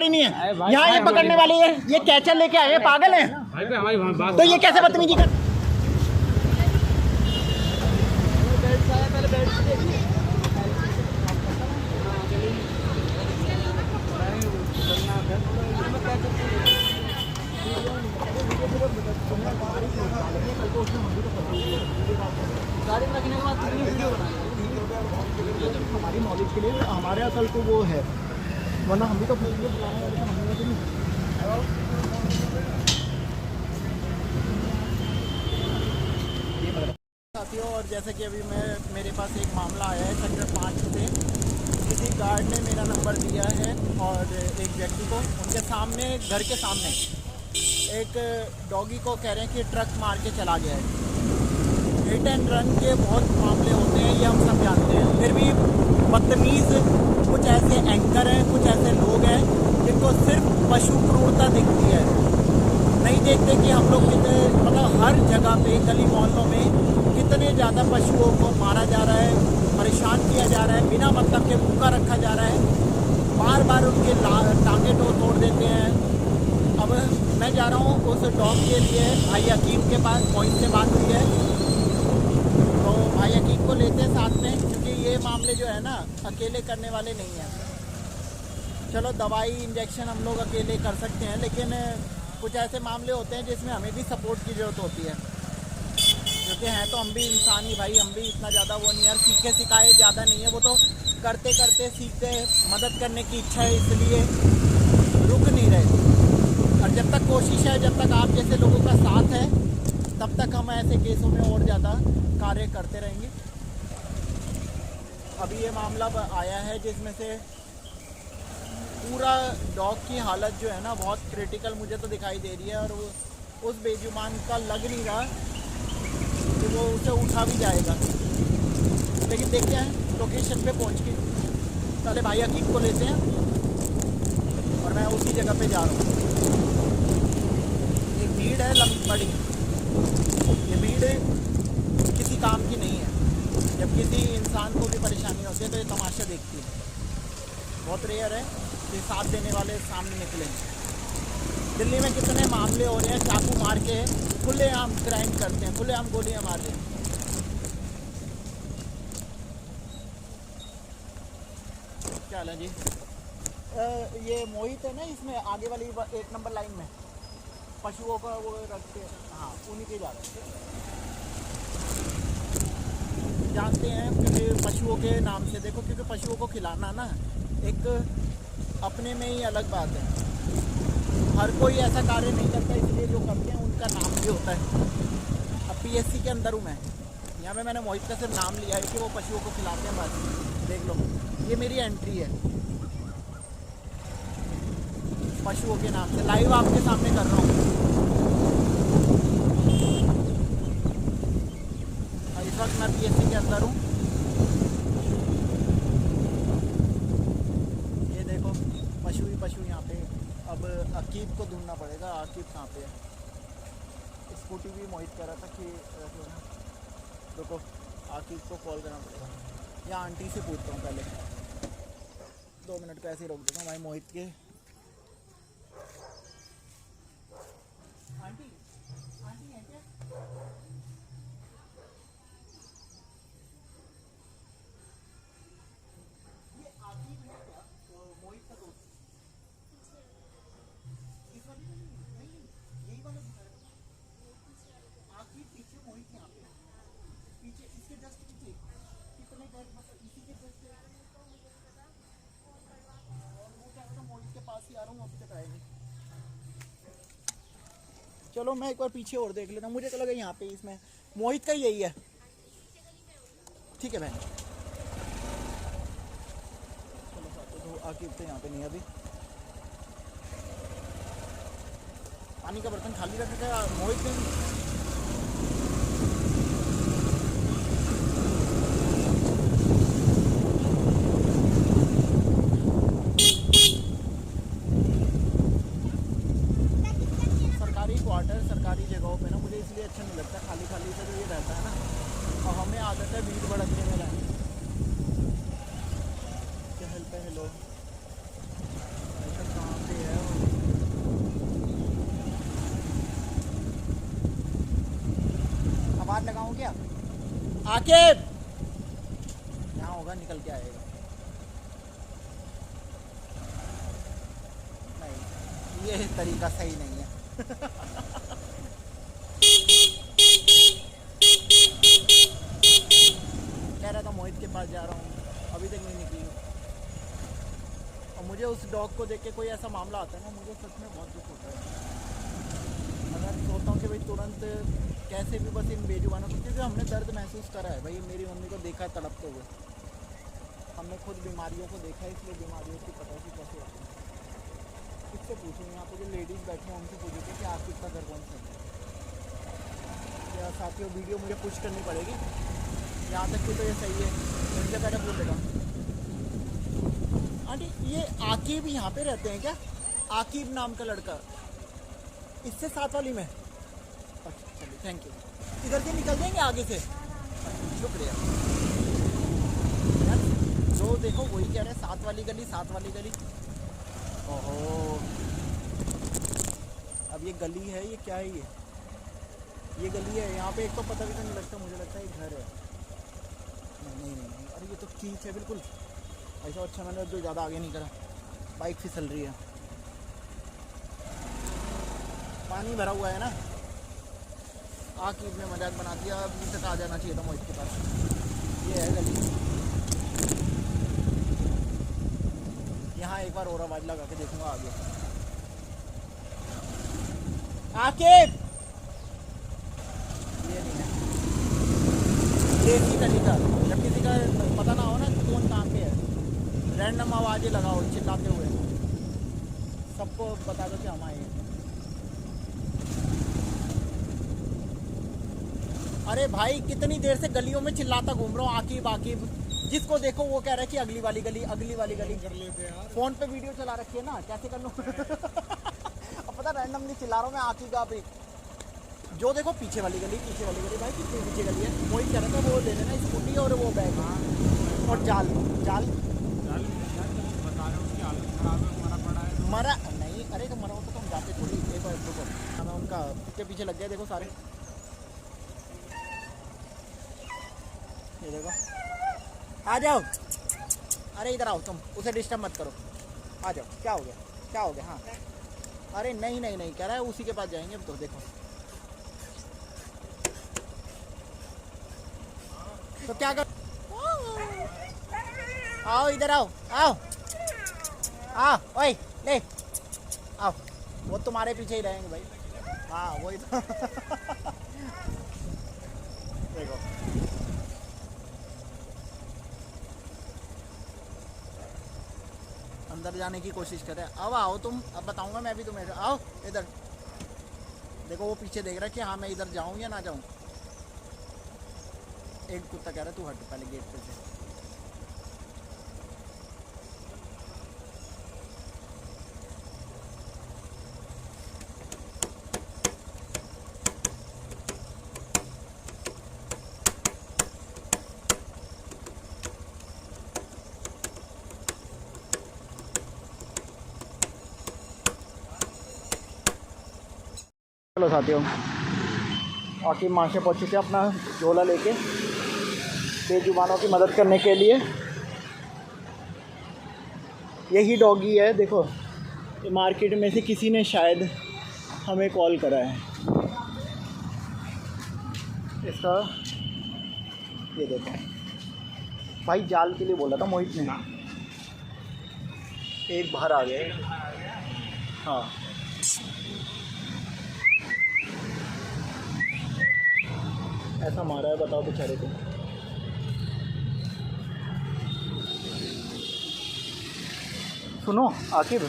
ही नहीं है। यहाँ ये पकड़ने वाले ये कैचर लेके आए, पागल हैं। तो ये कैसे बदतमीजी कर। गाड़ी में रखने के बाद वीडियो हमारी नॉलेज के लिए, हमारे असल तो वो है, वरना हम भी तो वीडियो बनाए हैं, लेकिन हमने तो नहीं। साथियों, और जैसे कि अभी मेरे पास एक मामला आया है सेक्टर 5 से। किसी गार्ड ने मेरा नंबर दिया है और एक व्यक्ति को, उनके सामने, घर के सामने एक डॉगी को कह रहे हैं कि ट्रक मार के चला गया है। हिट एंड रन के बहुत मामले होते हैं, ये हम सब जानते हैं। फिर भी बदतमीज़ कुछ ऐसे एंकर हैं, कुछ ऐसे लोग हैं जिनको सिर्फ पशु क्रूरता दिखती है। नहीं देखते कि हम लोग कितने, मतलब हर जगह पे, गली मोहल्लों में कितने ज़्यादा पशुओं को मारा जा रहा है, परेशान किया जा रहा है, बिना मतलब के भूखा रखा जा रहा है, बार बार उनके टांगे तोड़ देते हैं। अब मैं जा रहा हूँ उस डॉग के लिए भाई हकीम के पास, पॉइंट से बात हुई है तो भाई हकीम को लेते हैं साथ में, क्योंकि ये मामले जो है ना अकेले करने वाले नहीं हैं। चलो दवाई इंजेक्शन हम लोग अकेले कर सकते हैं, लेकिन कुछ ऐसे मामले होते हैं जिसमें हमें भी सपोर्ट की ज़रूरत होती है, क्योंकि हैं तो हम भी इंसान ही भाई, हम भी इतना ज़्यादा वो नहीं है, सीखे सिखाए ज़्यादा नहीं है, वो तो करते करते सीखते, मदद करने की इच्छा है इसलिए रुक नहीं रहे। और जब तक कोशिश है, जब तक आप जैसे लोगों का साथ है, तब तक हम ऐसे केसों में और ज़्यादा कार्य करते रहेंगे। अभी ये मामला आया है जिसमें से पूरा डॉग की हालत जो है ना बहुत क्रिटिकल मुझे तो दिखाई दे रही है, और उस बेजुबान का लग नहीं रहा कि वो उसे उठा भी जाएगा। लेकिन देखते हैं लोकेशन पे पहुंच के, पहले भाई हकीम को लेते हैं और मैं उसी जगह पे जा रहा हूँ। एक भीड़ है लंबी बड़ी, ये भीड़ किसी काम की नहीं है। जब किसी इंसान को भी परेशानी होती है तो ये तमाशा देखती है। बहुत रेयर है कि साथ देने वाले सामने निकले। दिल्ली में कितने मामले हो रहे हैं, चाकू मार के खुलेआम क्राइम करते हैं, खुलेआम गोलियां मार रहे हैं। क्या हाल है जी? ये मोहित है ना, इसमें आगे वाली 1 नंबर लाइन में पशुओं का वो रख के, हाँ उन्हीं के जा रहे हैं। जानते हैं क्योंकि पशुओं के नाम से, देखो क्योंकि पशुओं को खिलाना ना एक अपने में ही अलग बात है। हर कोई ऐसा कार्य नहीं करता, इसलिए जो करते हैं उनका नाम भी होता है। अब PSC के अंदर हूँ मैं, यहाँ पे मैंने मोहित का सिर्फ नाम लिया है कि वो पशुओं को खिलाते हैं, बस देख लो ये मेरी एंट्री है पशुओं के नाम से, लाइव आपके सामने कर रहा हूँ। इस वक्त मैं PSC के अंदर हूँ। ये देखो पशु ही पशु यहाँ पे। अब अकीब को ढूंढना पड़ेगा, अकीब कहाँ पे है। स्कूटी भी मोहित कह रहा था कि रुको अकीब को कॉल करना पड़ेगा, या आंटी से पूछता हूँ पहले, 2 मिनट का ऐसे ही रोक देता हूँ भाई मोहित के। आंटी आंटी है क्या? ये आकिब है क्या, मोहित का दोस्त? इस वाली में नहीं, यही वाला आकिब पीछे, मोहित यहाँ पे पीछे, इसके जस्ट पीछे कितने घर, मतलब इसी के जस्ट। और वो क्या था, मोहित के पास ही आ रहा हूँ, अभी तक आएगी। चलो मैं एक बार पीछे और देख लेता हूँ, मुझे तो लगा यहाँ पे इसमें मोहित का यही है। ठीक है बहन, चलो साथ तो आकिब तो यहाँ पे नहीं है अभी। पानी का बर्तन खाली रख रखा है मोहित ने। सरकारी जगहों पे ना मुझे इसलिए अच्छा नहीं लगता, खाली खाली से जो ये रहता है ना, और हमें आदत है भीड़ भड़कने में रहने। चहल पहल लो, कहाँ पे क्या? आकिब यहाँ होगा, निकल के आएगा। नहीं, ये तरीका सही नहीं है। कह रहा था मोहित के पास जा रहा हूँ, अभी तक नहीं निकली। और मुझे उस डॉग को देख के कोई ऐसा मामला आता है ना, मुझे सच में बहुत दुख होता है। अगर सोचता हूँ कि भाई तुरंत कैसे भी बस इन बेजुबानों को, क्योंकि हमने दर्द महसूस करा है भाई, मेरी मम्मी को देखा तड़पते हुए, हमने खुद बीमारियों को देखा है, इसलिए बीमारियों की पता की कैसे होती है। किससे पूछूँ? यहाँ पे जो लेडीज़ बैठी हैं उनसे पूछे कि आप किसका घर कौन सा है। या साथियों वीडियो मुझे पुश करनी पड़ेगी, यहाँ तक कि तो ये सही है, उनसे पहले बोल देगा। आंटी ये आकिब यहाँ पे रहते हैं क्या? आकिब नाम का लड़का, इससे साथ वाली में। अच्छा चलिए थैंक यू। इधर से निकल जाएंगे आगे से, शुक्रिया यार। जो देखो वही कह रहे हैं, साथ वाली गली, साथ वाली गली। ओहो, अब ये गली है, ये क्या है? ये गली है। यहाँ पे एक तो पता भी तो नहीं लगता, मुझे लगता है ये घर है। नहीं नहीं नहीं, अरे ये तो कीच है बिल्कुल। ऐसा अच्छा मैंने जो ज़्यादा आगे नहीं करा, बाइक फिसल रही है। पानी भरा हुआ है ना। आकिब ने मजाक बना दिया, अभी तक आ जाना चाहिए था मोहित के पास। ये है गली। यहाँ एक बार और आवाज़ लगा के देखूंगा आगे। आकिब ये नहीं है, देसी गली का। जब किसी का पता ना हो ना कौन कहाँ पे है, रैंडम आवाज़ें लगाओ चिल्लाते हुए, सबको बता दो कि हम आए हैं। अरे भाई कितनी देर से गलियों में चिल्लाता घूम रहा हूँ आकिब आकिब, जिसको देखो वो कह रहा है कि अगली वाली गली, अगली वाली गली। कर लेते यार, फोन पे वीडियो चला रखी है ना, कैसे कर लूँ? अब पता रैंडमली चिल्ला रहा हूँ मैं आकिब आप। जो देखो पीछे वाली गली, पीछे वाली गली। भाई कितनी पीछे गली है? वही कह रहा था वो ले लेना स्कूटी और वो बैग और जाल। जाल मरा नहीं, अरे तो मरा होता तो हम जाते थोड़ी। एक बार रुको, हमें उनका के पीछे लग गए, देखो सारे। ये देखो, आ जाओ। अरे इधर आओ तुम, उसे डिस्टर्ब मत करो, आ जाओ। क्या हो गया? क्या हो गया? हाँ अरे नहीं नहीं नहीं, कह रहा है उसी के पास जाएंगे। अब तो देखो, तो क्या कर, आओ इधर आओ, आओ आओ, ओए ले आओ। वो तुम्हारे पीछे ही रहेंगे भाई। हाँ वही तो। देखो अंदर जाने की कोशिश कर रहे हैं। अब आओ तुम, अब बताऊंगा मैं भी तुम्हें। आओ इधर देखो, वो पीछे देख रहा है कि हाँ मैं इधर जाऊं या ना जाऊं। एक कुत्ता कह रहा है तू हट पहले गेट पे से। चलो साथियों, आकिब माँ से पहुँचे थे अपना झोला लेके बेजुबानों की मदद करने के लिए। यही डॉगी है, देखो ये मार्केट में से किसी ने शायद हमें कॉल करा है। इसका ये देखो भाई, जाल के लिए बोला था मोहित ने। एक बाहर आ गए। हाँ ऐसा मारा है, बताओ बेचारे को। सुनो आकिब,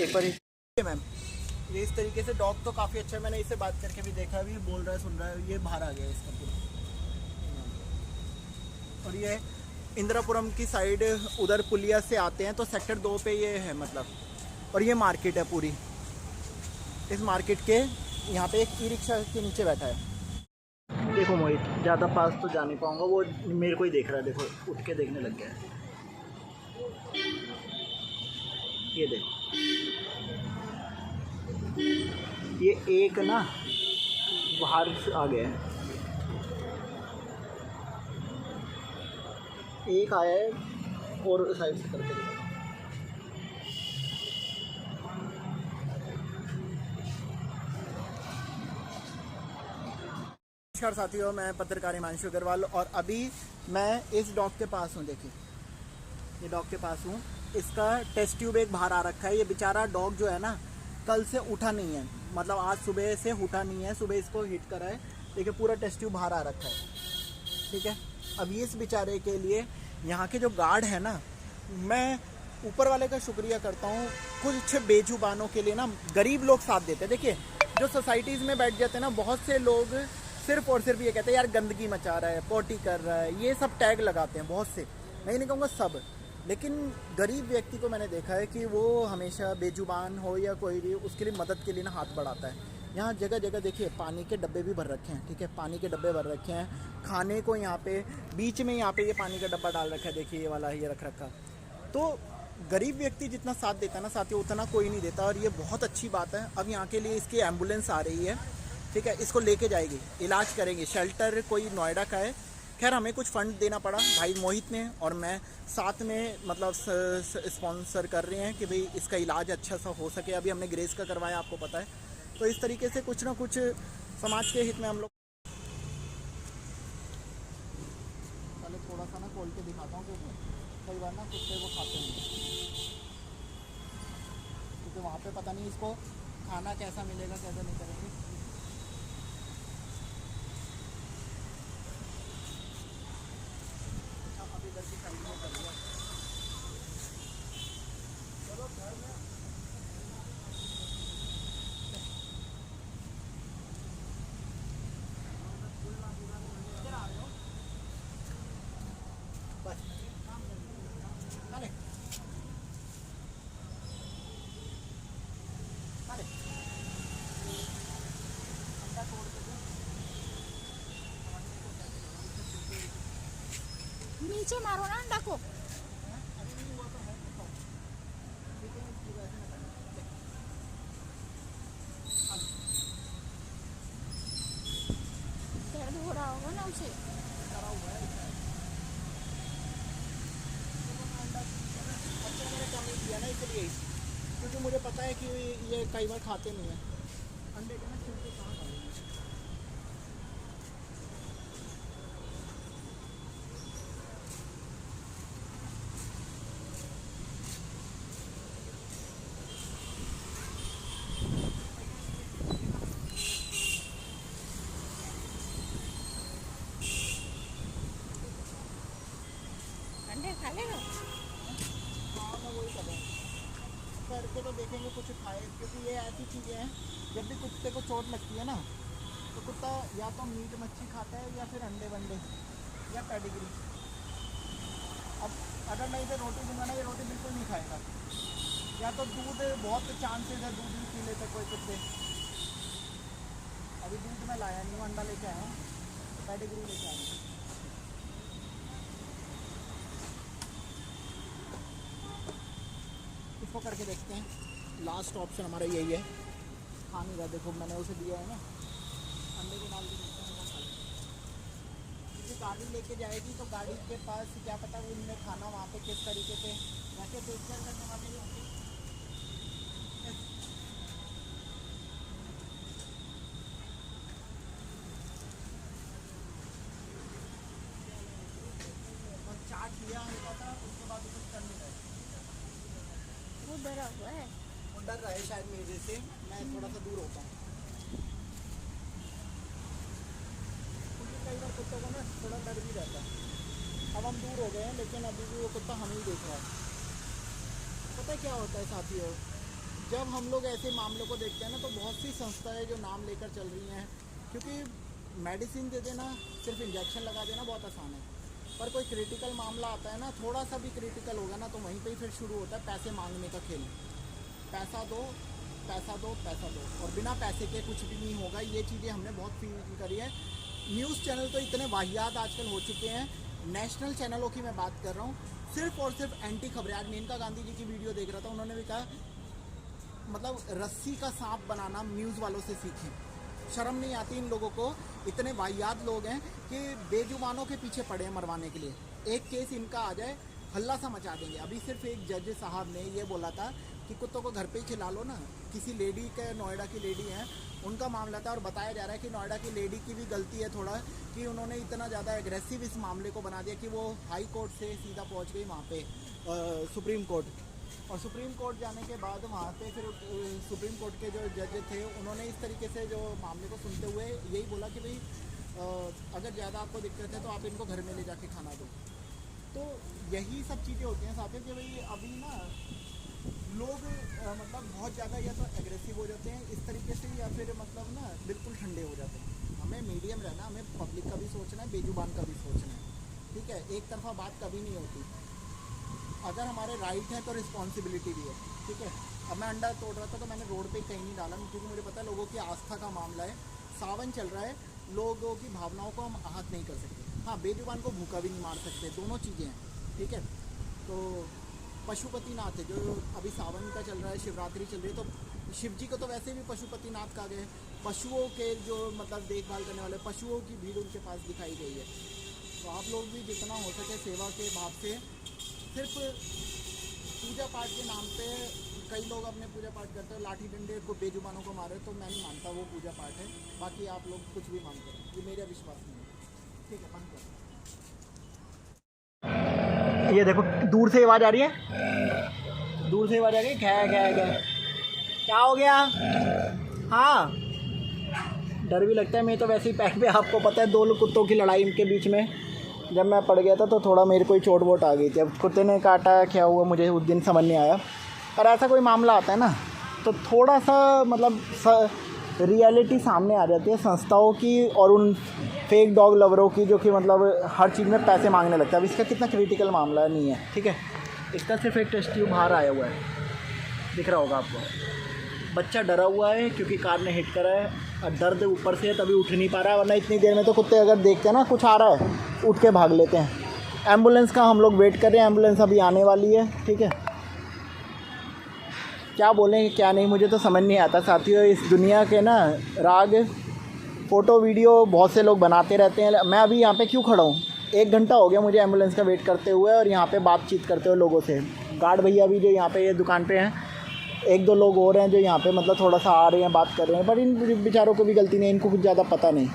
एक बार मैम, ये इस तरीके से डॉग तो काफ़ी अच्छा है। मैंने इससे बात करके भी देखा, भी बोल रहा है, सुन रहा है। ये बाहर आ गया इसका पूरा। और ये इंदिरापुरम की साइड उधर पुलिया से आते हैं तो सेक्टर 2 पे ये है मतलब। और ये मार्केट है पूरी। इस मार्केट के यहाँ पे एक ई रिक्शा के नीचे बैठा है। देखो मोहित, ज़्यादा पास तो जा नहीं पाऊँगा, वो मेरे को ही देख रहा है। देखो उठ के देखने लग गया है। ये देखो, ये एक ना बाहर से आ गया है। एक आया है और साइड से करके दिखाओ। नमस्कार साथियों, मैं पत्रकार हिमांशु अग्रवाल और अभी मैं इस डॉग के पास हूँ। देखिए ये डॉग के पास हूँ, इसका टेस्ट ट्यूब एक बाहर आ रखा है। ये बेचारा डॉग जो है ना कल से उठा नहीं है, मतलब आज सुबह से उठा नहीं है। सुबह इसको हिट करा है, देखिए पूरा टेस्ट ट्यूब बाहर आ रखा है, ठीक है। अब इस बेचारे के लिए यहाँ के जो गार्ड है ना, मैं ऊपर वाले का शुक्रिया करता हूँ। कुछ बेजुबानों के लिए ना गरीब लोग साथ देते हैं। देखिए जो सोसाइटीज़ में बैठ जाते हैं ना, बहुत से लोग सिर्फ और सिर्फ ये कहते हैं यार गंदगी मचा रहा है, पोटी कर रहा है, ये सब टैग लगाते हैं बहुत से। मैं नहीं कहूँगा सब, लेकिन गरीब व्यक्ति को मैंने देखा है कि वो हमेशा बेजुबान हो या कोई भी, उसके लिए मदद के लिए ना हाथ बढ़ाता है। यहाँ जगह जगह देखिए पानी के डब्बे भी भर रखे हैं, ठीक है, पानी के डब्बे भर रखे हैं। खाने को यहाँ पे बीच में यहाँ पे ये पानी का डब्बा डाल रखा है, देखिए ये वाला ये रख रखा। तो गरीब व्यक्ति जितना साथ देता है ना साथियों, उतना कोई नहीं देता, और ये बहुत अच्छी बात है। अब यहाँ के लिए इसकी एम्बुलेंस आ रही है, ठीक है, इसको लेके जाएगी, इलाज करेंगे। शेल्टर कोई नोएडा का है। खैर हमें कुछ फंड देना पड़ा, भाई मोहित ने और मैं साथ में मतलब स्पॉन्सर कर रहे हैं कि भाई इसका इलाज अच्छा सा हो सके। अभी हमने ग्रेस का करवाया, आपको पता है। तो इस तरीके से कुछ ना कुछ समाज के हित में हम लोग। पहले थोड़ा सा ना खोल के दिखाता हूँ, क्योंकि कई बार ना कुत्ते वो खाते हैं, क्योंकि वहाँ पे पता नहीं इसको खाना कैसा मिलेगा, कैसा नहीं करेंगे। अभी इधर की साइड में कर दिया। चलो घर में बस अरे अरे अंडा तोड़ के नीचे मारो ना अंडा को। दर्द हो रहा होगा ना उसे। करा हुआ है मैंने कम ही दिया ना, इसलिए, क्योंकि मुझे पता है कि ये कई बार खाते नहीं है अंडे के ना, छिलके कहाँ डालेंगे। अंडे खा लेगा। हाँ मैं वही कर रहा हूँ, करके तो देखेंगे कुछ खाए, क्योंकि ये ऐसी चीज़ें हैं जब भी कुत्ते को चोट लगती है ना, तो कुत्ता या तो मीट मच्छी खाता है या फिर अंडे वंडे या पेडिग्री। अब अगर मैं इसे रोटी दूंगा ना, ये रोटी बिल्कुल नहीं खाएगा। या तो दूध, बहुत चांसेस है दूध भी पी लेते कोई कुत्ते। अभी दूध में लाया नहीं हूँ, अंडा लेके आया हूँ, पेडिग्री लेके आया हूँ। इसको करके देखते हैं। लास्ट ऑप्शन हमारा यही है। खा नहीं रहा, देखो मैंने उसे दिया है ना, अंडे के डाल के देखते हैं वो खा लेगा। क्योंकि गाड़ी लेके जाएगी तो गाड़ी के पास क्या पता वो उनने खाना वहाँ पे किस तरीके से, वैसे टेक केयर करने वाले भी होंगे। और चाट लिया होता था, उसके बाद कुछ कर नहीं रहे, वो डरा हुआ है। वो डर रहा है शायद मेरे से, मैं थोड़ा सा दूर होता हूँ। क्योंकि कई बार कुत्तों को ना थोड़ा डर भी रहता है। अब हम दूर हो गए हैं, लेकिन अभी भी वो कुत्ता हम ही देख रहा है। पता है क्या होता है साथियों, जब हम लोग ऐसे मामलों को देखते हैं ना, तो बहुत सी संस्थाएं जो नाम लेकर चल रही हैं, क्योंकि मेडिसिन दे देना, सिर्फ इंजेक्शन लगा देना बहुत आसान है, पर कोई क्रिटिकल मामला आता है ना, थोड़ा सा भी क्रिटिकल होगा ना, तो वहीं पे ही फिर शुरू होता है पैसे मांगने का खेल। पैसा दो पैसा दो पैसा दो, और बिना पैसे के कुछ भी नहीं होगा। ये चीज़ें हमने बहुत फील करी है। न्यूज़ चैनल तो इतने वाहियात आजकल हो चुके हैं, नेशनल चैनलों की मैं बात कर रहा हूँ, सिर्फ और सिर्फ एंटी खबरें। आज मेनका गांधी जी की वीडियो देख रहा था, उन्होंने भी कहा मतलब रस्सी का सांप बनाना न्यूज़ वालों से सीखें। शर्म नहीं आती इन लोगों को, इतने वाहियात लोग हैं कि बेजुबानों के पीछे पड़े हैं मरवाने के लिए। एक केस इनका आ जाए, हल्ला सा मचा देंगे। अभी सिर्फ एक जज साहब ने ये बोला था कि कुत्तों को घर पे ही खिला लो ना। किसी लेडी के, नोएडा की लेडी हैं, उनका मामला था और बताया जा रहा है कि नोएडा की लेडी की भी गलती है थोड़ा, कि उन्होंने इतना ज़्यादा एग्रेसिव इस मामले को बना दिया कि वो हाई कोर्ट से सीधा पहुंच गई वहाँ पे सुप्रीम कोर्ट। और सुप्रीम कोर्ट जाने के बाद वहाँ पे फिर सुप्रीम कोर्ट के जो जज थे उन्होंने इस तरीके से जो मामले को सुनते हुए यही बोला कि भाई अगर ज़्यादा आपको दिक्कत है तो आप इनको घर में ले जाके खाना दो। तो यही सब चीज़ें होती हैं साथियों कि भाई अभी ना लोग मतलब बहुत ज़्यादा या तो एग्रेसिव हो जाते हैं इस तरीके से, या फिर मतलब ना बिल्कुल ठंडे हो जाते हैं। हमें मीडियम रहना, हमें पब्लिक का भी सोचना है, बेजुबान का भी सोचना है, ठीक है। एक तरफा बात कभी नहीं होती। अगर हमारे राइट है तो रिस्पॉन्सिबिलिटी भी है, ठीक है। अब मैं अंडा तोड़ रहा था तो मैंने रोड पे कहीं नहीं डाला, क्योंकि मुझे पता है लोगों की आस्था का मामला है, सावन चल रहा है, लोगों की भावनाओं को हम आहत नहीं कर सकते। हाँ, बेजुबान को भूखा भी नहीं मार सकते, दोनों चीज़ें हैं, ठीक है। तो पशुपतिनाथ है जो अभी सावन का चल रहा है, शिवरात्रि चल रही है, तो शिव जी को तो वैसे भी पशुपतिनाथ कहा गया है। पशुओं के जो मतलब देखभाल करने वाले पशुओं की भीड़ उनके पास दिखाई गई है। तो आप लोग भी जितना हो सके सेवा के भाव से, सिर्फ पूजा पाठ के नाम पे कई लोग अपने पूजा पाठ करते हैं, लाठी डंडे को बेजुबानों को मारे, तो मैं नहीं मानता वो पूजा पाठ है। बाकी आप लोग कुछ भी मानते हैं, ये मेरा विश्वास नहीं है, ठीक है। बंद करो। ये देखो दूर से आवाज़ आ रही है, दूर से आवाज़ आ रही है, क्या हो गया? हाँ, डर भी लगता है। मैं तो वैसे ही पैर पे, आपको पता है 2 कुत्तों की लड़ाई इनके बीच में जब मैं पड़ गया था तो थोड़ा मेरे को चोट वोट आ गई थी। अब कुत्ते ने काटा क्या हुआ मुझे उस दिन समझ नहीं आया, पर ऐसा कोई मामला आता है ना तो थोड़ा सा मतलब रियलिटी सामने आ जाती है संस्थाओं की और उन फेक डॉग लवरों की, जो कि मतलब हर चीज़ में पैसे मांगने लगता है। अब इसका कितना क्रिटिकल मामला नहीं है, ठीक है। इसका सिर्फ एक टेस्ट ट्यूब बाहर आया हुआ है, दिख रहा होगा आपको। बच्चा डरा हुआ है क्योंकि कार ने हिट करा है, और दर्द ऊपर से है तभी उठ नहीं पा रहा है, वरना इतनी देर में तो कुत्ते अगर देखते हैं ना कुछ आ रहा है उठ के भाग लेते हैं। एम्बुलेंस का हम लोग वेट कर रहे हैं, एम्बुलेंस अभी आने वाली है, ठीक है। क्या बोलें क्या नहीं मुझे तो समझ नहीं आता साथियों। इस दुनिया के ना राग फ़ोटो वीडियो बहुत से लोग बनाते रहते हैं। मैं अभी यहाँ पे क्यों खड़ा हूँ, 1 घंटा हो गया मुझे एम्बुलेंस का वेट करते हुए, और यहाँ पे बातचीत करते हुए लोगों से। गार्ड भैया भी जो यहाँ पे ये दुकान पे हैं, 1-2 लोग और हैं जो यहाँ पे मतलब थोड़ा सा आ रहे हैं, बात कर रहे हैं, पर इन बेचारों को भी गलती नहीं, इनको कुछ ज़्यादा पता नहीं।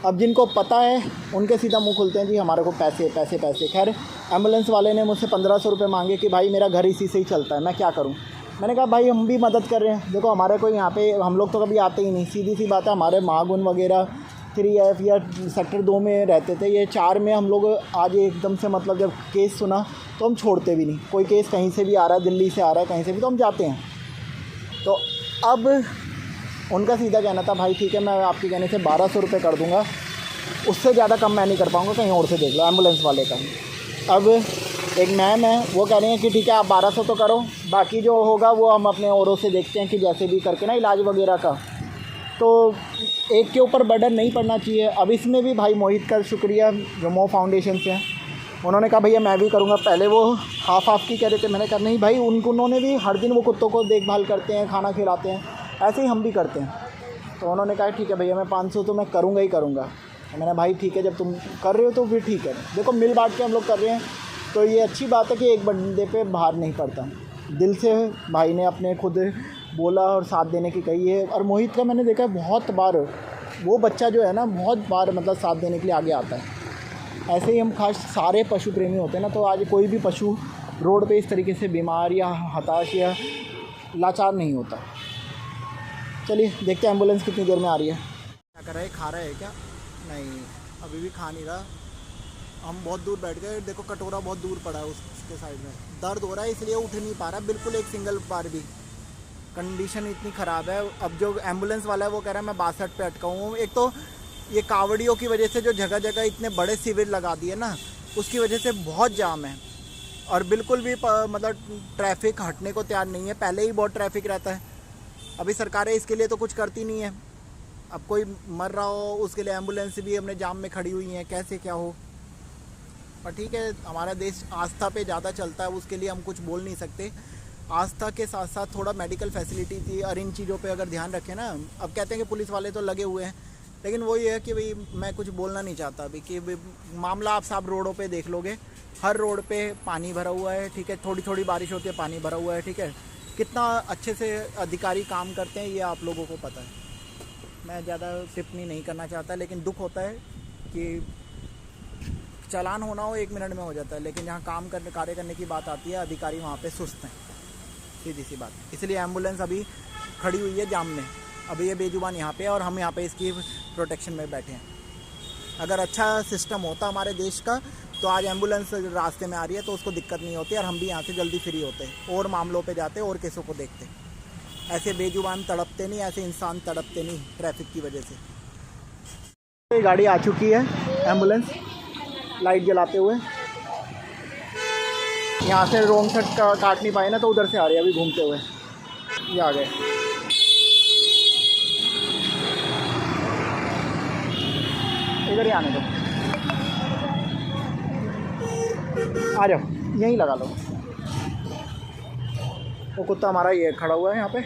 अब जिनको पता है उनके सीधा मुंह खुलते हैं, जी हमारे को पैसे पैसे पैसे। खैर एम्बुलेंस वाले ने मुझसे 1500 रुपये मांगे कि भाई मेरा घर इसी से ही चलता है, मैं क्या करूँ। मैंने कहा भाई हम भी मदद कर रहे हैं, देखो हमारे को यहाँ पे हम लोग तो कभी आते ही नहीं, सीधी सी बात है। हमारे महागुन वगैरह 3F या सेक्टर 2 में रहते थे, ये 4 में हम लोग आज एकदम से मतलब जब केस सुना तो हम छोड़ते भी नहीं। कोई केस कहीं से भी आ रहा है, दिल्ली से आ रहा है, कहीं से भी, तो हम जाते हैं। तो अब उनका सीधा कहना था भाई ठीक है मैं आपके कहने से 1200 रुपये कर दूंगा, उससे ज़्यादा कम मैं नहीं कर पाऊँगा, कहीं और से देख लो। एम्बुलेंस वाले का अब एक मैम है, वो कह रही हैं कि ठीक है आप 1200 तो करो, बाकी जो होगा वो हम अपने औरों से देखते हैं कि जैसे भी करके ना इलाज वगैरह का। तो एक के ऊपर बर्डन नहीं पड़ना चाहिए। अब इसमें भी भाई मोहित का शुक्रिया जो मो फाउंडेशन से हैं, उन्होंने कहा भैया मैं भी करूँगा। पहले वो हाफ की कह रहे थे, मैंने कहा नहीं भाई उन्होंने भी हर दिन वो कुत्तों को देखभाल करते हैं, खाना खिलाते हैं, ऐसे ही हम भी करते हैं। तो उन्होंने कहा ठीक है भैया मैं 500 तो मैं करूँगा ही करूँगा। मैंने भाई ठीक है जब तुम कर रहे हो तो फिर ठीक है, देखो मिल बांट के हम लोग कर रहे हैं, तो ये अच्छी बात है कि एक बंदे पे भार नहीं पड़ता। दिल से भाई ने अपने खुद बोला और साथ देने की कही है। और मोहित का मैंने देखा है बहुत बार, वो बच्चा जो है ना बहुत बार मतलब साथ देने के लिए आगे आता है। ऐसे ही हम खास सारे पशु प्रेमी होते हैं ना, तो आज कोई भी पशु रोड पे इस तरीके से बीमार या हताश या लाचार नहीं होता। चलिए देखते हैं एम्बुलेंस कितनी देर में आ रही है। क्या कर रहा है, खा रहा है क्या? नहीं अभी भी खा नहीं रहा। हम बहुत दूर बैठ गए, देखो कटोरा बहुत दूर पड़ा है उसके साइड में, दर्द हो रहा है इसलिए उठ नहीं पा रहा बिल्कुल एक सिंगल बार भी। कंडीशन इतनी ख़राब है। अब जो एम्बुलेंस वाला है वो कह रहा है मैं 62 पे अटका हूँ। एक तो ये कावड़ियों की वजह से जो जगह जगह इतने बड़े शिविर लगा दिए ना, उसकी वजह से बहुत जाम है और बिल्कुल भी मतलब ट्रैफिक हटने को तैयार नहीं है। पहले ही बहुत ट्रैफिक रहता है, अभी सरकारें इसके लिए तो कुछ करती नहीं है। अब कोई मर रहा हो उसके लिए एम्बुलेंस भी अपने जाम में खड़ी हुई हैं, कैसे क्या हो। पर ठीक है, हमारा देश आस्था पे ज़्यादा चलता है, उसके लिए हम कुछ बोल नहीं सकते। आस्था के साथ साथ थोड़ा मेडिकल फैसिलिटी थी और इन चीज़ों पे अगर ध्यान रखें ना। अब कहते हैं कि पुलिस वाले तो लगे हुए हैं, लेकिन वही है कि भाई मैं कुछ बोलना नहीं चाहता अभी कि मामला आप सब रोडों पे देख लोगे, हर रोड पे पानी भरा हुआ है, ठीक है। थोड़ी थोड़ी बारिश होती है, पानी भरा हुआ है, ठीक है। कितना अच्छे से अधिकारी काम करते हैं ये आप लोगों को पता है। मैं ज़्यादा टिप्पणी नहीं करना चाहता, लेकिन दुख होता है कि चालान होना हो 1 मिनट में हो जाता है, लेकिन जहाँ कार्य करने की बात आती है अधिकारी वहाँ पे सुस्त हैं, सीधी सी बात। इसलिए एम्बुलेंस अभी खड़ी हुई है जाम में। अभी ये बेजुबान यहाँ पे है और हम यहाँ पे इसकी प्रोटेक्शन में बैठे हैं। अगर अच्छा सिस्टम होता हमारे देश का तो आज एम्बुलेंस रास्ते में आ रही है तो उसको दिक्कत नहीं होती और हम भी यहाँ से जल्दी फ्री होते और मामलों पे जाते और केसों को देखते। ऐसे बेजुबान तड़पते नहीं, ऐसे इंसान तड़पते नहीं ट्रैफिक की वजह से। गाड़ी आ चुकी है एम्बुलेंस लाइट जलाते हुए। यहाँ से रोंग साइड काट नहीं पाए ना तो उधर से आ रही है अभी घूमते हुए। ये आ गए, इधर ही आने दो, आ जाओ यहीं लगा लो। वो कुत्ता हमारा ये खड़ा हुआ है यहाँ पे,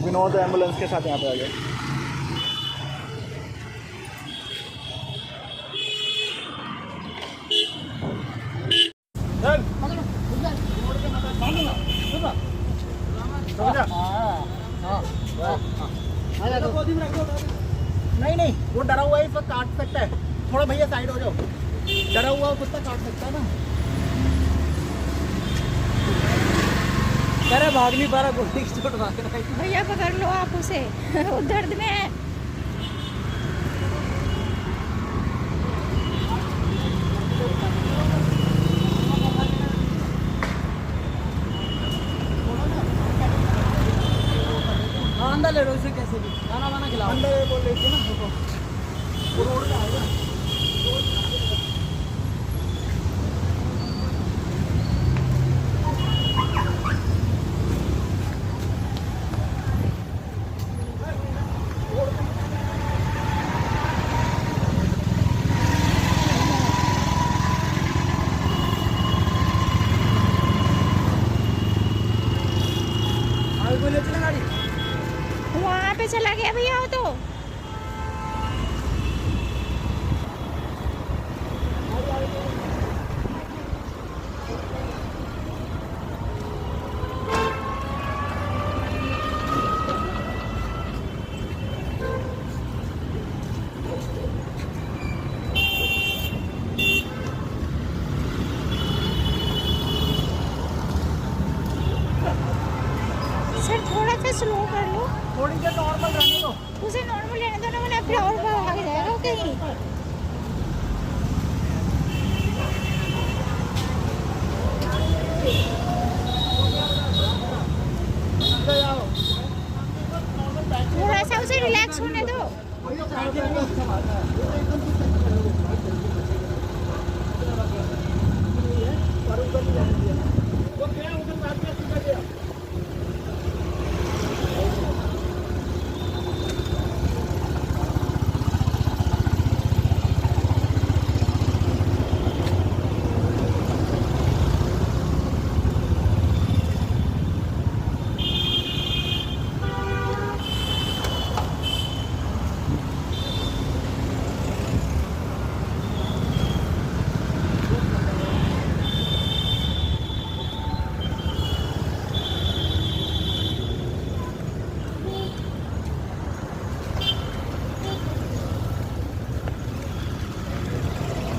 विनोद एम्बुलेंस के साथ यहाँ पे आ गया। नहीं नहीं, वो डरा हुआ है, इस वक्त काट सकता है। थोड़ा भैया साइड हो जाओ, डरा हुआ कुत्ता काट सकता है ना। अरे भाग नहीं पा रहा, गोली चोट भाग रहा है। भैया पकड़ लो आप उसे वो दर्द में है। अंदर ले लो इसे, कैसे भी खाना वाना खिलाओ। अंदर बोल रही थी ना, देखो वो रोड पे आएगा। वहाँ पे चला गया भैया वो तो। सर थोड़ा सा स्लो कर लो, थोड़ी देर नॉर्मल रहने दो। उसे नॉर्मल लेने दो ना, मैंने फिर और भाग जाएगा वो कहीं। थोड़ा सा उसे रिलैक्स होने दो।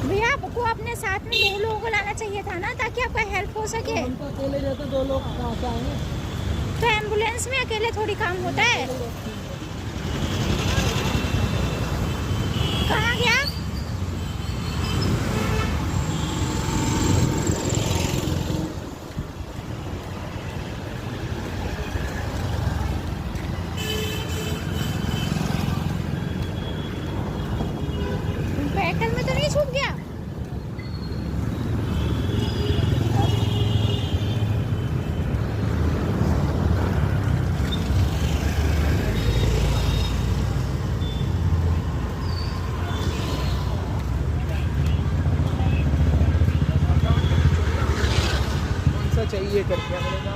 भैया आपको अपने साथ में 2 लोगों को लाना चाहिए था ना, ताकि आपका हेल्प हो सके। हम तो अकेले रहते, 2 लोग कहाँ से आएंगे? तो एम्बुलेंस में अकेले थोड़ी काम होता है। कहाँ गया? बैटल में तो नहीं छूट गया? चाहिए करके मिलेगा।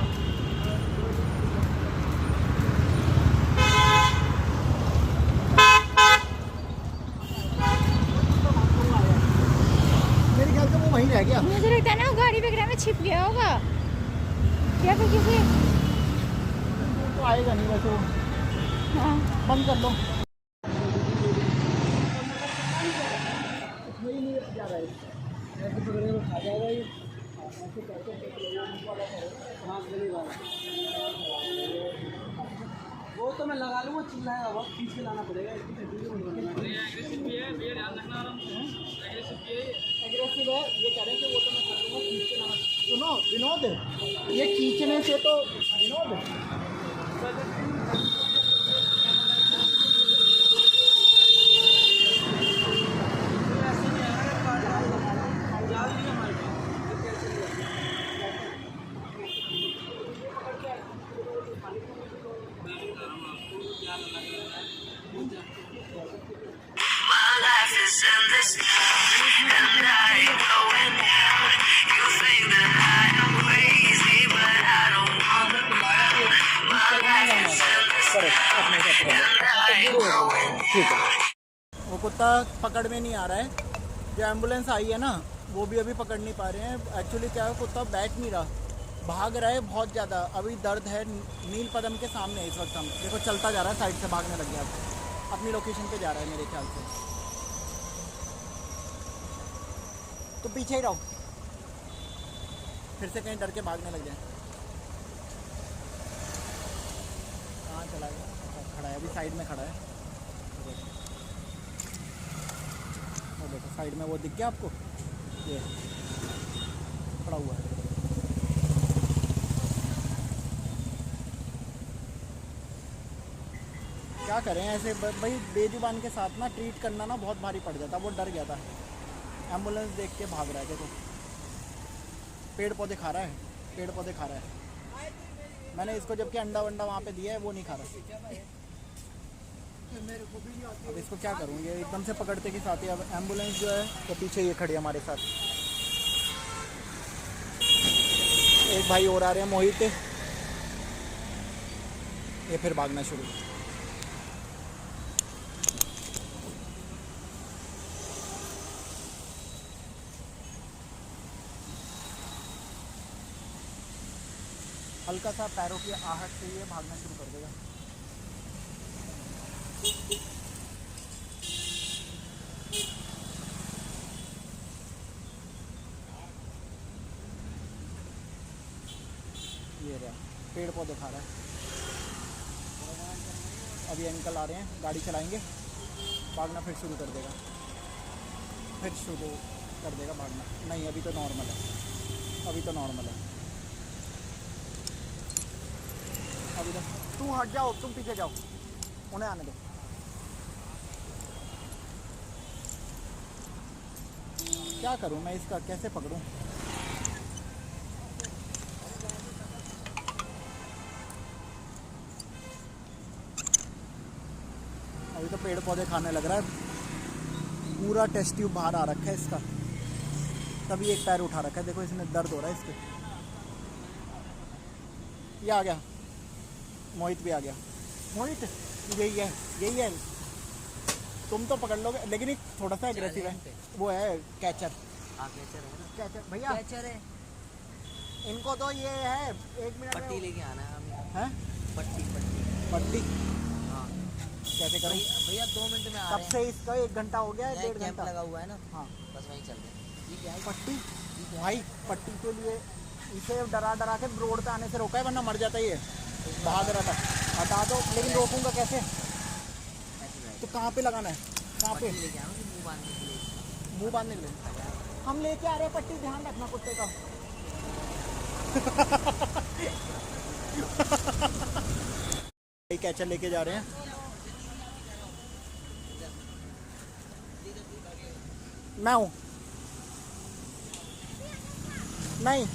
किसी। तो आएगा नहीं वैसे वो, हाँ बंद कर लो। ऐसे पकड़े वो खा जाएगा ये। ऐसे करके हाँ गली वाला वो तो मैं लगा लूँगा, चिल्लाएगा बहुत, खींच के लाना पड़ेगा इसकी एग्रेसिव है ये कह रहे हैं कि वो तो मैं कर दूंगा, खींच के लाना। सुनो विनोद, ये खींचने से तो विनोद ठीक है। वो कुत्ता पकड़ में नहीं आ रहा है, जो एम्बुलेंस आई है ना वो भी अभी पकड़ नहीं पा रहे हैं। एक्चुअली क्या है, कुत्ता बैठ नहीं रहा, भाग रहा है बहुत ज़्यादा। अभी दर्द है नील पदम के सामने इस वक्त हम देखो, चलता जा रहा है, साइड से भागने लग गया, अपनी लोकेशन पे जा रहा है मेरे ख्याल से। तो पीछे ही रहो, फिर से कहीं डर के भागने लग जाए। कहाँ चला गया? खड़ा है अभी, साइड में खड़ा है। वो देखो साइड में, वो दिख गया आपको? ये खड़ा हुआ है। क्या करें ऐसे भाई, बेजुबान के साथ ना ट्रीट करना ना बहुत भारी पड़ जाता। वो डर गया था, एम्बुलेंस देख के भाग रहा है। देखो पेड़ पौधे खा रहा है, पेड़ पौधे खा रहा है। मैंने इसको जबकि अंडा वंडा वहाँ पे दिया है, वो नहीं खा रहा। अब इसको क्या करूँगी, एकदम से पकड़ते के साथ ही। अब एम्बुलेंस जो है तो पीछे ये खड़ी है हमारे साथ। एक भाई और आ रहे हैं, मोहित, ये फिर भागना शुरू। हल्का सा पैरों की आहट से ये भागना शुरू कर देगा। ये रहा, पेड़ पौधे खा रहा है। अभी अंकल आ रहे हैं, गाड़ी चलाएंगे, भागना फिर शुरू कर देगा, फिर शुरू कर देगा भागना। नहीं अभी तो नॉर्मल है, अभी तो नॉर्मल है। अभी तो तू हट जाओ, तुम पीछे जाओ, उन्हें आने दो। क्या करूं मैं इसका, कैसे पकड़ूं? अभी तो पेड़ पौधे खाने लग रहा है, पूरा टेस्ट ट्यूब बाहर आ रखा है इसका, तभी एक पैर उठा रखा है। देखो इसमें दर्द हो रहा है इसके। ये आ गया, मोहित भी आ गया। मोहित यही है, यही है। तुम तो पकड़ लोगे, लेकिन ये थोड़ा सा एग्रेसिव है। वो है कैचर। हाँ कैचर है ना, कैचर भैया, कैचर है। इनको तो ये है 1 मिनट पट्टी में लेके आना है हमें। है। पट्टी पट्टी पट्टी हाँ कैसे करूँ? भैया 2 मिनट में आ तब रहे से इसका 1 घंटा हो गया है, हैं। 1.5 कैंप घंटा। लगा हुआ है ना, हाँ बस वहीं चल रहे हैं। ठीक है पट्टी भाई, पट्टी के लिए इसे डरा डरा के रोड पे आने से रोका है, वरना मर जाता ही है। भाग रहा था, हटा दो, लेकिन रोकूंगा कैसे? तो कहाँ पे लगाना है, कहाँ पे? लेके आना मुँह बांधने के लिए। मुंह बांधने के लिए हम लेके आ रहे हैं पट्टी, ध्यान रखना कुत्ते का। कैचर लेके जा रहे हैं। मैं हूँ नहीं,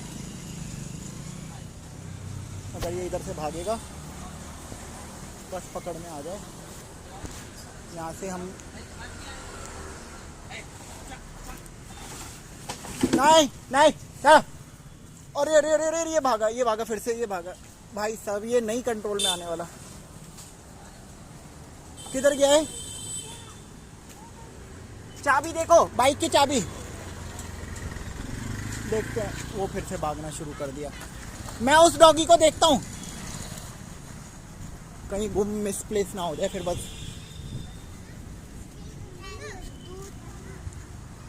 अगर ये इधर से भागेगा बस पकड़ में आ जाए। यहाँ से हम नहीं नहीं क्या? अरे अरे अरे अरे, ये भागा फिर से, ये भागा। भाई साहब ये नहीं कंट्रोल में आने वाला। किधर गया है? चाबी देखो, बाइक की चाबी। देखते हैं, वो फिर से भागना शुरू कर दिया। मैं उस डॉगी को देखता हूँ, कहीं गुम मिसप्लेस ना हो जाए फिर बस।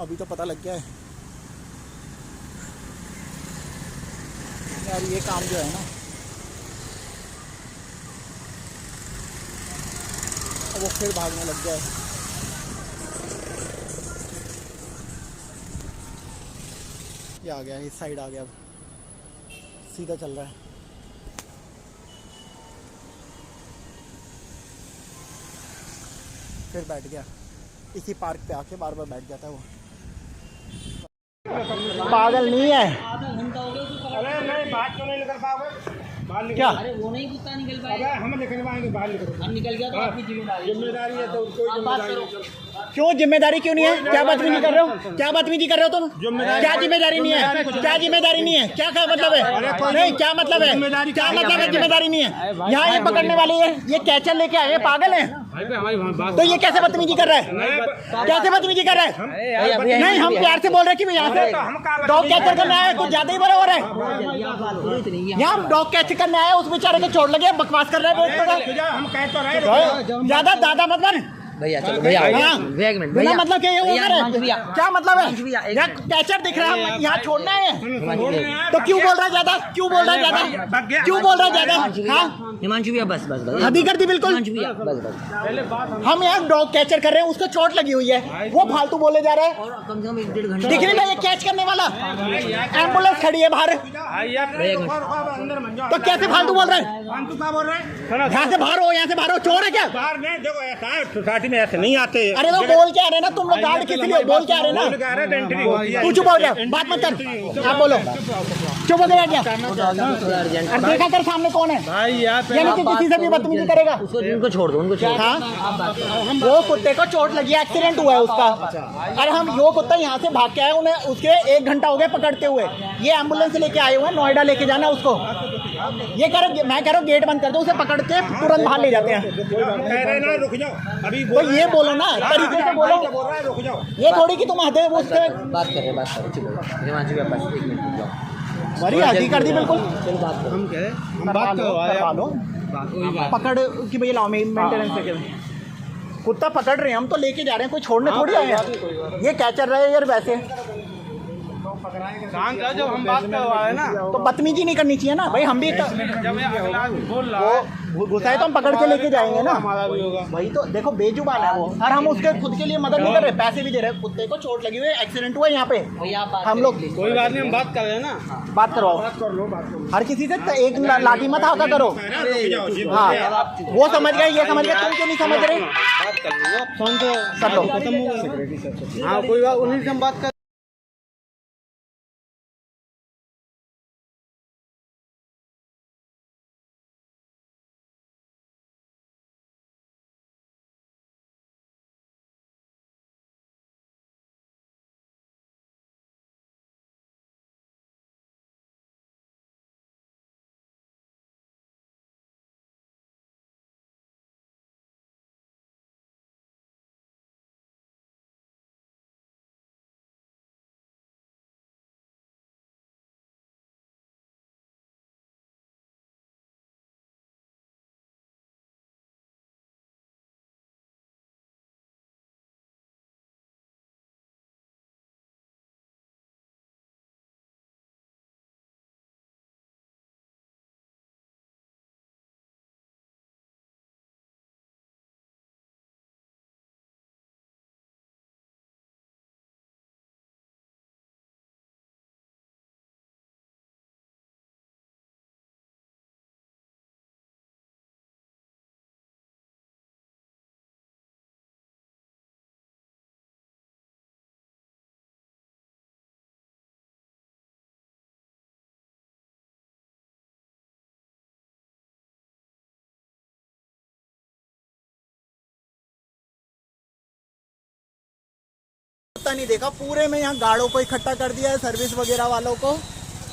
अभी तो पता लग गया है यार, ये काम जो है ना, वो फिर भागने लग गया है। ये आ गया, इस साइड आ गया, अब सीधा चल रहा है। फिर बैठ गया, इसी पार्क पे आके बार बार बैठ जाता है वो। पागल नहीं है। अरे नहीं, बाहर क्यों नहीं निकल पाओगे? बाहर निकल। क्या? अरे वो नहीं कुत्ता निकल पाएगा। हम निकल पाएंगे, बाहर निकल। हम निकल गया तो आपकी जिम्मेदारी है, तो कोई जिम्मेदारी। क्यों जिम्मेदारी क्यों नहीं है? क्या बदतमीजी कर रहे हो? क्या बदतमीजी कर रहे हो तुम? क्या जिम्मेदारी नहीं है? क्या जिम्मेदारी नहीं है? क्या मतलब है? नहीं, क्या मतलब है? क्या मतलब है जिम्मेदारी नहीं है? यहाँ ये पकड़ने वाले है, ये कैचर लेके आए, पागल है। तो ये कैसे बदतमीजी कर रहा है? कैसे बदतमीजी कर रहा है? नहीं, हम प्यार से बोल रहे हैं कि यहाँ से डॉग कैचर करने आए, कुछ ज्यादा ही बड़ा हो रहा है। यहाँ डॉग कैचर करने आए, उस बेचारे को चोट लगे, बकवास कर रहे हैं। हम कह तो रहे ज्यादा दादा मत बन भैया। चलो भैया, एक मिनट भैया। मतलब क्या वो करे? क्या मतलब है? यार कैचर दिख रहा है, यहाँ छोड़ना है तो क्यों बोल रहा है ज्यादा? क्यों बोल रहा है ज्यादा? क्यों बोल रहा है ज्यादा? हाँ हिमांशु भैया, बस बस बस हदी कर दी बिल्कुल। हिमांशु भैया, बस बस। हम यहाँ डॉग कैचर कर रहे हैं, उसको चोट लगी हुई है, वो फालतू बोले जा रहे हैं। और कम से कम 1-1.5 घंटा दिख नहीं रहा ये कैच करने वाला? एम्बुलेंस खड़ी है बाहर, तो कैसे फालतू बोल रहे हैं? क्या बोल रहे हैं? यहाँ से बाहर हो, यहाँ से बाहर हो। चोर है क्या? बाहर नहीं, देखो ऐसा है, सोसाइटी में ऐसे नहीं आते। अरे तो बोल क्या रहे ना तुम लोग, गार्ड किस लिए बोल क्या रहे ना? तू चुप हो जा, बात मत कर, आप बोलो। चुप हो गया क्या? अरे देखा कर सामने कौन है भाई, यानी कि किसी से भी बदतमीजी करेगा। उनको छोड़ दो, उनको छोड़ दो। हाँ, वो कुत्ते को चोट लगी है, एक्सीडेंट हुआ है उसका। अरे हम वो कुत्ता यहाँ से भाग के आए, उन्हें उसके 1 घंटा हो गया पकड़ते हुए। ये एम्बुलेंस लेके आए हुए हैं, नोएडा लेके जाना उसको। ये कह रहे, मैं कह रहा हूँ गेट बंद कर दो, उसे पकड़ के तुरंत बाहर ले जाते हैं। रुक जाओ अभी, तो ये बोलो ना, तरीके से बोलो। रुक जाओ, ये थोड़ी कि तुम हदे उससे बात कर रहे, चुप हो। हिमांशु भैया बस 1 मिनट रुक जाओ। बड़ी हदी कर दी बिल्कुल। चलो बात करो। हम कह रहे हम बात करवा लो, पकड़ कि भैया लाओ मेंटेनेंस से। कुत्ता पकड़ रहे हैं, हम तो लेके जा रहे हैं, कोई छोड़ने थोड़ी आए हैं। ये कैचर रहे यार वैसे, जब हम बात करवा रहे ना, तो बदतमीजी नहीं करनी चाहिए ना भाई। हम भी वो घुसाए तो हम पकड़ के लेके जाएंगे ना। वही तो देखो, बेजुबान है वो, और हम उसके खुद के लिए मदद नहीं कर रहे, पैसे भी दे रहे हैं। कुत्ते को चोट लगी हुई है, एक्सीडेंट हुआ है यहाँ पे। हम लोग कोई बात नहीं, हम बात कर रहे हैं ना। बात करवाओ, हर किसी से एक लाठी मत हाका करो। हाँ, वो समझ गए, ये समझ गए, तुम क्यों नहीं समझ रहे? फोन तो कर लो। हाँ कोई बात, उन्हीं से हम बात कर। नहीं देखा पूरे में, यहाँ गाड़ों को इकट्ठा कर दिया है, सर्विस वगैरह वालों को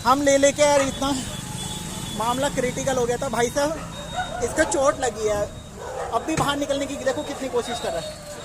हम ले लेके यार। इतना मामला क्रिटिकल हो गया था भाई साहब, इसका चोट लगी है, अब भी बाहर निकलने की देखो कितनी कोशिश कर रहा है।